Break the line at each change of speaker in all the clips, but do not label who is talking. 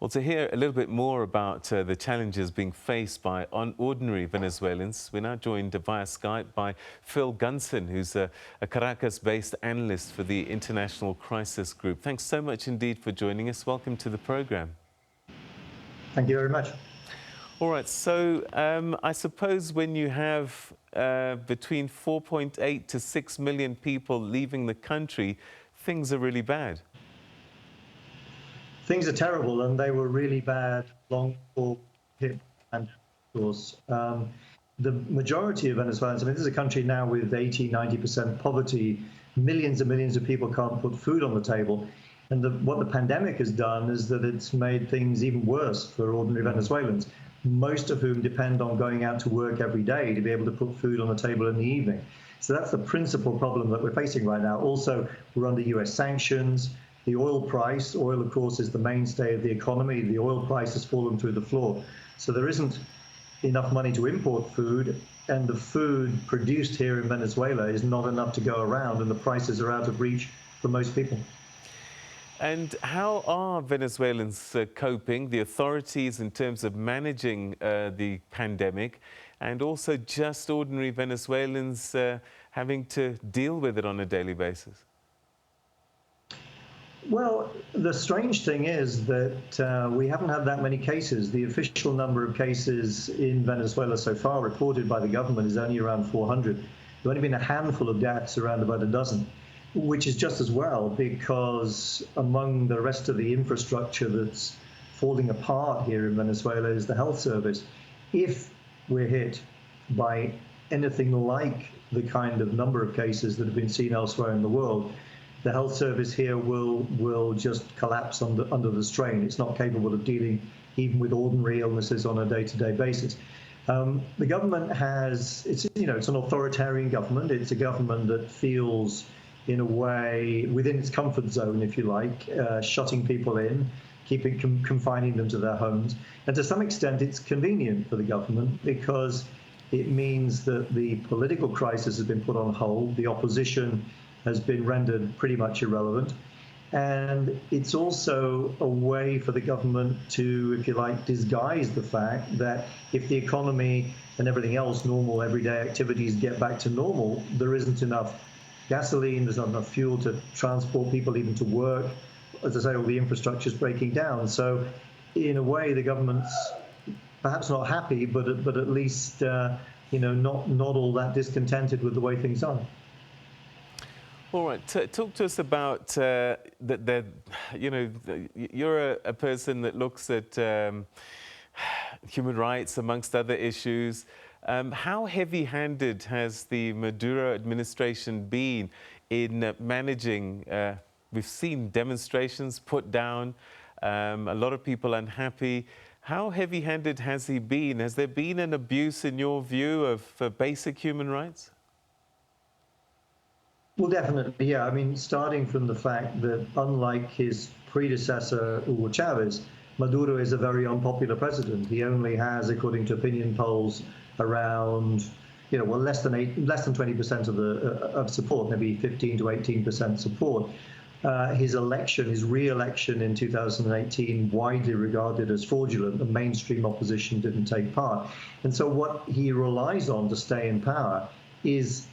Well, to hear a little bit more about the challenges being faced by ordinary Venezuelans, we're now joined via Skype by Phil Gunson, who's a Caracas-based analyst for the International Crisis Group. Thanks so much indeed for joining us. Welcome to the program.
Thank you very much.
All right, so I suppose when you have between 4.8 to 6 million people leaving the country, things are really bad.
Things are terrible, and they were really bad long before hit. And of course, the majority of Venezuelans, I mean, this is a country now with 80, 90% poverty. Millions and millions of people can't put food on the table. And what the pandemic has done is that it's made things even worse for ordinary Venezuelans, most of whom depend on going out to work every day to be able to put food on the table in the evening. So that's the principal problem that we're facing right now. Also, we're under US sanctions. The oil price, of course, is the mainstay of the economy. The oil price has fallen through the floor. So there isn't enough money to import food, and the food produced here in Venezuela is not enough to go around, and the prices are out of reach for most people.
And how are Venezuelans coping, the authorities, in terms of managing the pandemic, and also just ordinary Venezuelans having to deal with it on a daily basis?
Well, the strange thing is that we haven't had that many cases. The official number of cases in Venezuela so far reported by the government is only around 400. There's only been a handful of deaths, around about a dozen, which is just as well, because among the rest of the infrastructure that's falling apart here in Venezuela is the health service. If we're hit by anything like the kind of number of cases that have been seen elsewhere in the world, the health service here will just collapse under the strain. It's not capable of dealing even with ordinary illnesses on a day-to-day basis. The government it's an authoritarian government. It's a government that feels, in a way, within its comfort zone, if you like, shutting people in, confining them to their homes. And to some extent, it's convenient for the government because it means that the political crisis has been put on hold. The opposition has been rendered pretty much irrelevant. And it's also a way for the government to, if you like, disguise the fact that if the economy and everything else, normal everyday activities, get back to normal, there isn't enough gasoline, there's not enough fuel to transport people even to work. As I say, all the infrastructure is breaking down. So in a way, the government's perhaps not happy, but at least not all that discontented with the way things are.
All right, talk to us about you're a person that looks at human rights amongst other issues. How heavy-handed has the Maduro administration been in managing? We've seen demonstrations put down, a lot of people unhappy. How heavy-handed has he been? Has there been an abuse, in your view, of basic human rights?
Well, definitely, yeah. I mean, starting from the fact that unlike his predecessor, Hugo Chavez, Maduro is a very unpopular president. He only has, according to opinion polls, around, less than 20% of support, maybe 15 to 18% support. His re-election in 2018, widely regarded as fraudulent. The mainstream opposition didn't take part. And so what he relies on to stay in power is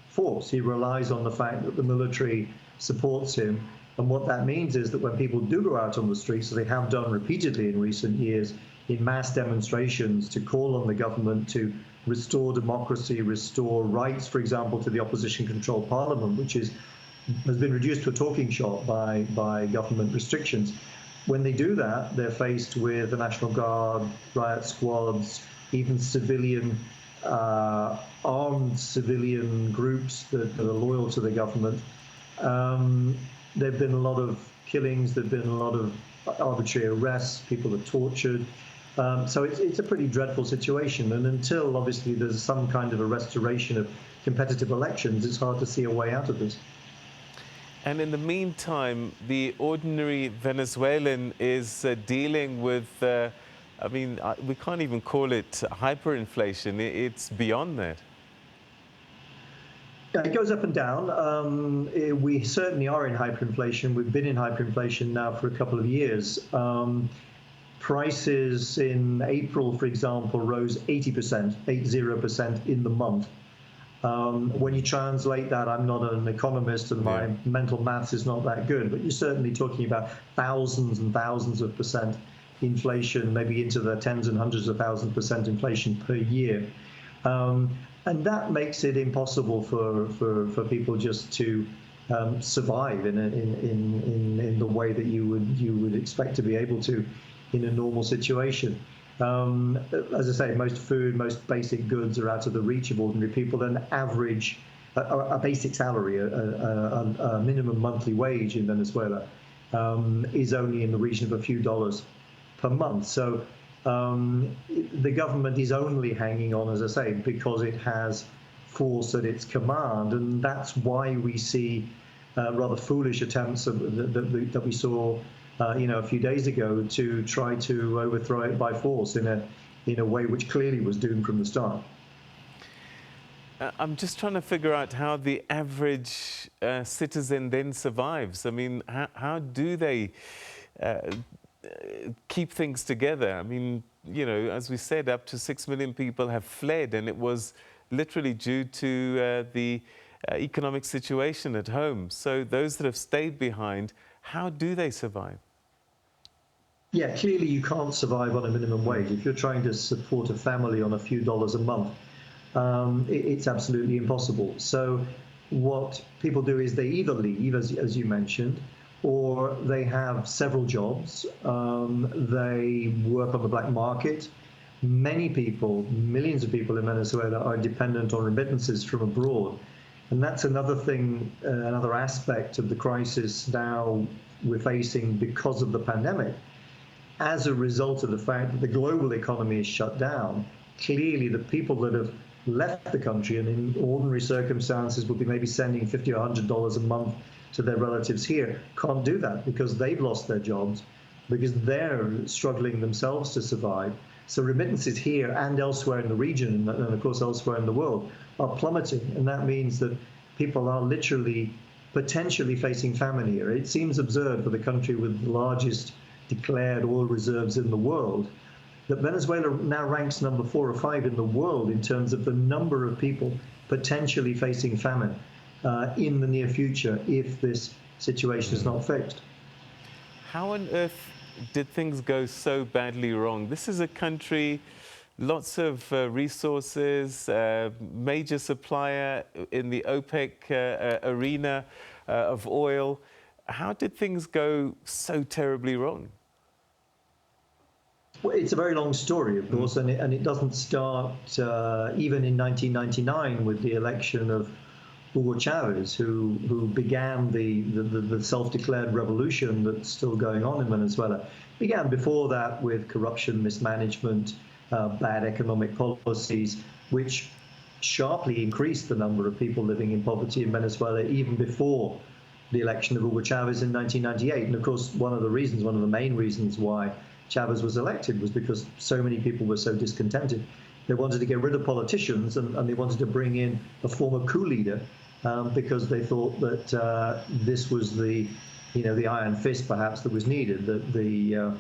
force. He relies on the fact that the military supports him. And what that means is that when people do go out on the streets, as they have done repeatedly in recent years, in mass demonstrations to call on the government to restore democracy, restore rights, for example, to the opposition-controlled parliament, which has been reduced to a talking shop by government restrictions. When they do that, they're faced with the National Guard, riot squads, even armed civilian groups that are loyal to the government. There have been a lot of killings, there have been a lot of arbitrary arrests, people are tortured. So it's a pretty dreadful situation. And until, obviously, there's some kind of a restoration of competitive elections, it's hard to see a way out of this.
And in the meantime, the ordinary Venezuelan is dealing with we can't even call it hyperinflation. It's beyond that.
Yeah, it goes up and down. We certainly are in hyperinflation. We've been in hyperinflation now for a couple of years. prices in April, for example, rose 80%, 80% in the month. When you translate that, I'm not an economist and my mental maths is not that good, but you're certainly talking about thousands and thousands of percent inflation, maybe into the tens and hundreds of thousands % inflation per year. And that makes it impossible for people just to survive in the way that you would expect to be able to in a normal situation. As I say, most food, most basic goods are out of the reach of ordinary people. An average, a basic salary, a minimum monthly wage in Venezuela is only in the region of a few dollars per month. So the government is only hanging on, as I say, because it has force at its command, and that's why we see rather foolish attempts that we saw a few days ago to try to overthrow it by force in a way which clearly was doomed from the start.
I'm just trying to figure out how the average citizen then survives. I mean, how do they keep things together? I mean, as we said, up to 6 million people have fled, and it was literally due to the economic situation at home. So those that have stayed behind, how do they survive?
Yeah, clearly you can't survive on a minimum wage. If you're trying to support a family on a few dollars a month, it's absolutely impossible. So what people do is they either leave, as you mentioned, or they have several jobs. They work on the black market. Many people, millions of people in Venezuela are dependent on remittances from abroad. And that's another thing, another aspect of the crisis now we're facing because of the pandemic. As a result of the fact that the global economy is shut down, clearly the people that have left the country and in ordinary circumstances would be maybe sending $50 or $100 a month to their relatives here can't do that because they've lost their jobs, because they're struggling themselves to survive. So remittances here and elsewhere in the region, and of course elsewhere in the world, are plummeting. And that means that people are literally potentially facing famine here. It seems absurd for the country with the largest declared oil reserves in the world that Venezuela now ranks number 4 or 5 in the world in terms of the number of people potentially facing famine in the near future if this situation is not fixed.
How on earth did things go so badly wrong? This is a country, lots of resources, major supplier in the OPEC arena of oil. How did things go so terribly wrong?
Well, it's a very long story, of course, and it doesn't start even in 1999 with the election of Hugo Chavez, who began the self-declared revolution that's still going on in Venezuela. Began before that with corruption, mismanagement, bad economic policies, which sharply increased the number of people living in poverty in Venezuela even before the election of Hugo Chavez in 1998. And of course, one of the main reasons why Chavez was elected was because so many people were so discontented. They wanted to get rid of politicians and they wanted to bring in a former coup leader because they thought that this was the iron fist perhaps that was needed, that the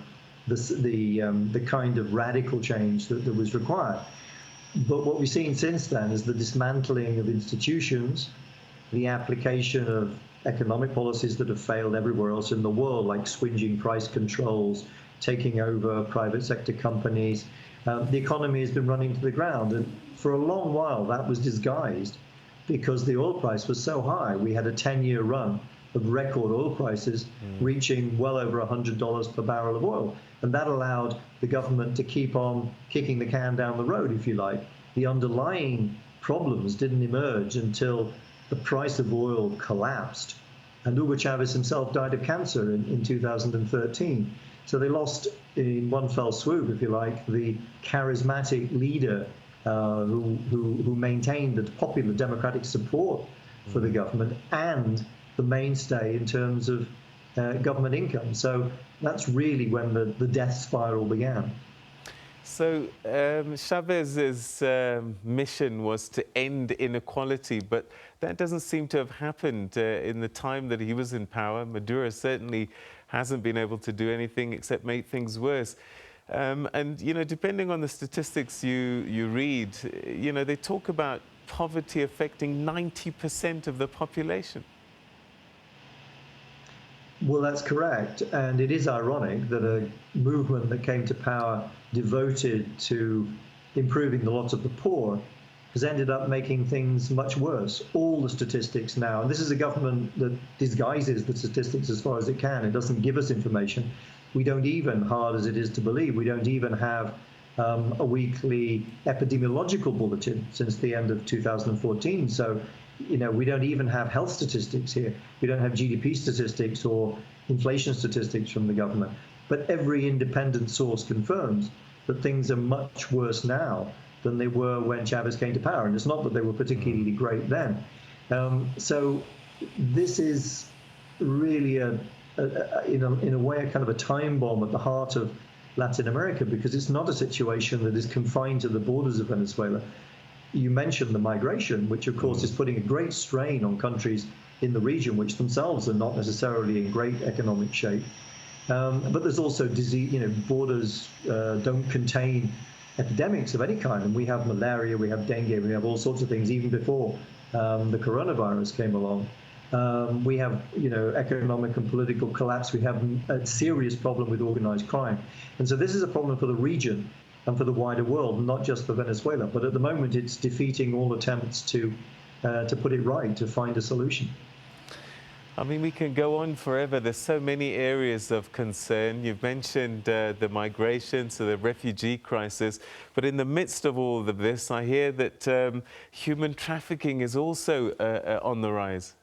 kind of radical change that was required. But what we've seen since then is the dismantling of institutions, the application of economic policies that have failed everywhere else in the world, like swinging price controls, taking over private sector companies. The economy has been running to the ground, and for a long while that was disguised because the oil price was so high. We had a 10-year run of record oil prices reaching well over $100 per barrel of oil, and that allowed the government to keep on kicking the can down the road, if you like. The underlying problems didn't emerge until the price of oil collapsed, and Hugo Chavez himself died of cancer in 2013. So they lost in one fell swoop, if you like, the charismatic leader who maintained the popular democratic support for the government and the mainstay in terms of government income. So that's really when the death spiral began.
So Chavez's mission was to end inequality, but that doesn't seem to have happened in the time that he was in power. Maduro certainly hasn't been able to do anything except make things worse. And, you know, depending on the statistics you read, you know, they talk about poverty affecting 90% of the population.
Well, that's correct. And it is ironic that a movement that came to power devoted to improving the lot of the poor has ended up making things much worse. All the statistics now, and this is a government that disguises the statistics as far as it can. It doesn't give us information. We don't even, hard as it is to believe, we don't even have a weekly epidemiological bulletin since the end of 2014. So, you know, we don't even have health statistics here. We don't have GDP statistics or inflation statistics from the government. But every independent source confirms that things are much worse now than they were when Chavez came to power. And it's not that they were particularly great then. So this is really, in a way, a kind of a time bomb at the heart of Latin America, because it's not a situation that is confined to the borders of Venezuela. You mentioned the migration, which of course is putting a great strain on countries in the region, which themselves are not necessarily in great economic shape. But there's also disease, you know, borders don't contain epidemics of any kind. And we have malaria, we have dengue, we have all sorts of things even before the coronavirus came along. We have, you know, economic and political collapse. We have a serious problem with organized crime. And so this is a problem for the region and for the wider world, not just for Venezuela. But at the moment, it's defeating all attempts to put it right, to find a solution.
I mean, we can go on forever. There's so many areas of concern. You've mentioned the migration, so the refugee crisis. But in the midst of all of this, I hear that human trafficking is also on the rise.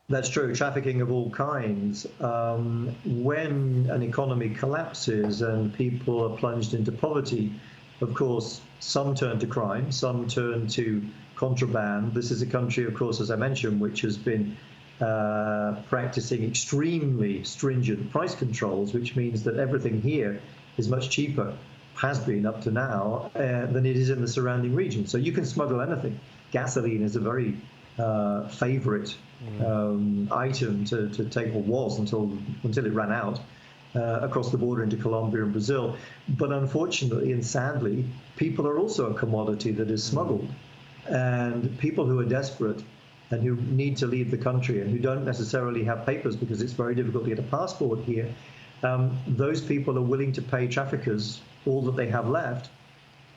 That's true, trafficking of all kinds. When an economy collapses and people are plunged into poverty, of course, some turn to crime, some turn to contraband. This is a country, of course, as I mentioned, which has been practicing extremely stringent price controls, which means that everything here is much cheaper, has been up to now, than it is in the surrounding region. So you can smuggle anything. Gasoline is a very favorite item to take, or was until it ran out, across the border into Colombia and Brazil. But unfortunately and sadly, people are also a commodity that is smuggled. And people who are desperate and who need to leave the country and who don't necessarily have papers, because it's very difficult to get a passport here, those people are willing to pay traffickers all that they have left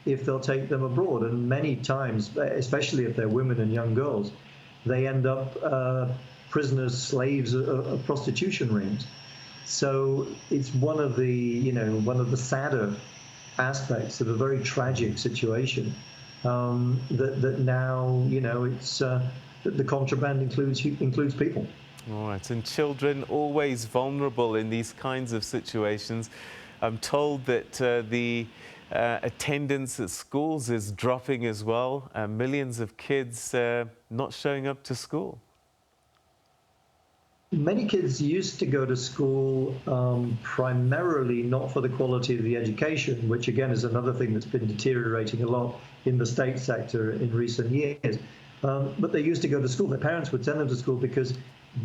if they'll take them abroad. And many times, especially if they're women and young girls, they end up prisoners, slaves of prostitution rings. So it's one of the sadder aspects of a very tragic situation. That now, you know, it's the contraband includes people.
All right, and children always vulnerable in these kinds of situations. I'm told that the attendance at schools is dropping as well. Millions of kids not showing up to school.
Many kids used to go to school primarily not for the quality of the education, which again is another thing that's been deteriorating a lot in the state sector in recent years. But they used to go to school. Their parents would send them to school because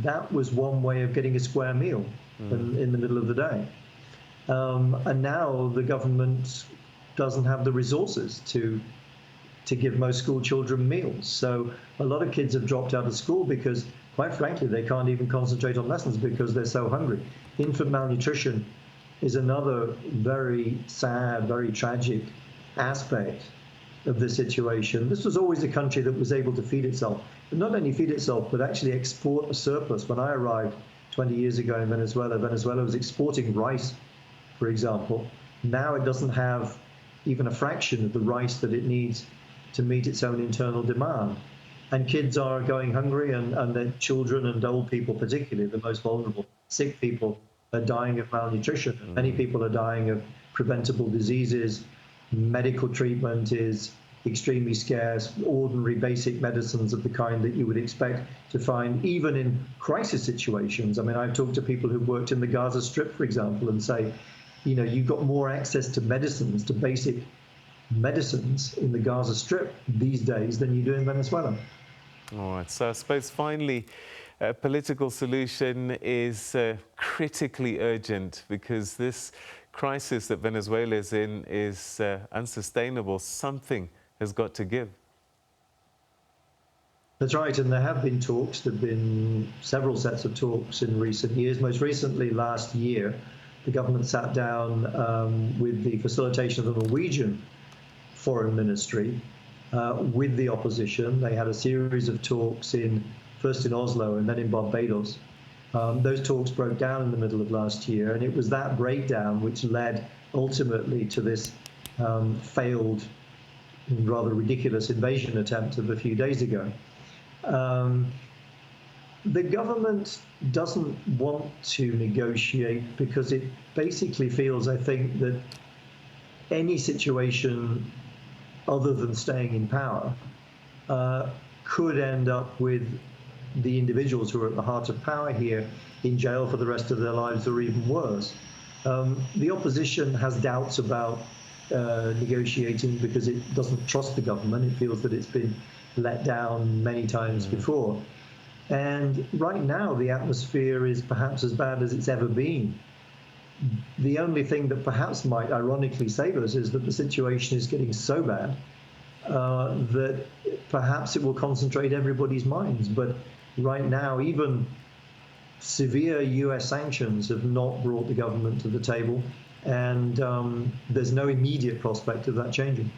that was one way of getting a square meal in the middle of the day. And now the government doesn't have the resources to give most school children meals. So a lot of kids have dropped out of school because, quite frankly, they can't even concentrate on lessons because they're so hungry. Infant malnutrition is another very sad, very tragic aspect of the situation. This was always a country that was able to feed itself, but not only feed itself, but actually export a surplus. When I arrived 20 years ago in Venezuela, Venezuela was exporting rice, for example. Now it doesn't have even a fraction of the rice that it needs to meet its own internal demand. And kids are going hungry, and their children and old people, particularly the most vulnerable, sick people, are dying of malnutrition. Many people are dying of preventable diseases. Medical treatment is extremely scarce. Ordinary basic medicines of the kind that you would expect to find even in crisis situations. I mean, I've talked to people who've worked in the Gaza Strip, for example, and say, you know, you've got more access to medicines, to basic medicines in the Gaza Strip these days than you do in Venezuela.
All right, so I suppose finally, a political solution is critically urgent, because this crisis that Venezuela is in is unsustainable. Something has got to give.
That's right, and there have been talks. There have been several sets of talks in recent years. Most recently, last year, the government sat down with the facilitation of the Norwegian Foreign Ministry with the opposition. They had a series of talks first in Oslo and then in Barbados. Those talks broke down in the middle of last year, and it was that breakdown which led ultimately to this failed and rather ridiculous invasion attempt of a few days ago. The government doesn't want to negotiate because it basically feels, I think, that any situation other than staying in power could end up with the individuals who are at the heart of power here in jail for the rest of their lives, or even worse. The opposition has doubts about negotiating because it doesn't trust the government. It feels that it's been let down many times before. And right now, the atmosphere is perhaps as bad as it's ever been. The only thing that perhaps might ironically save us is that the situation is getting so bad that perhaps it will concentrate everybody's minds. But right now, even severe US sanctions have not brought the government to the table, and there's no immediate prospect of that changing.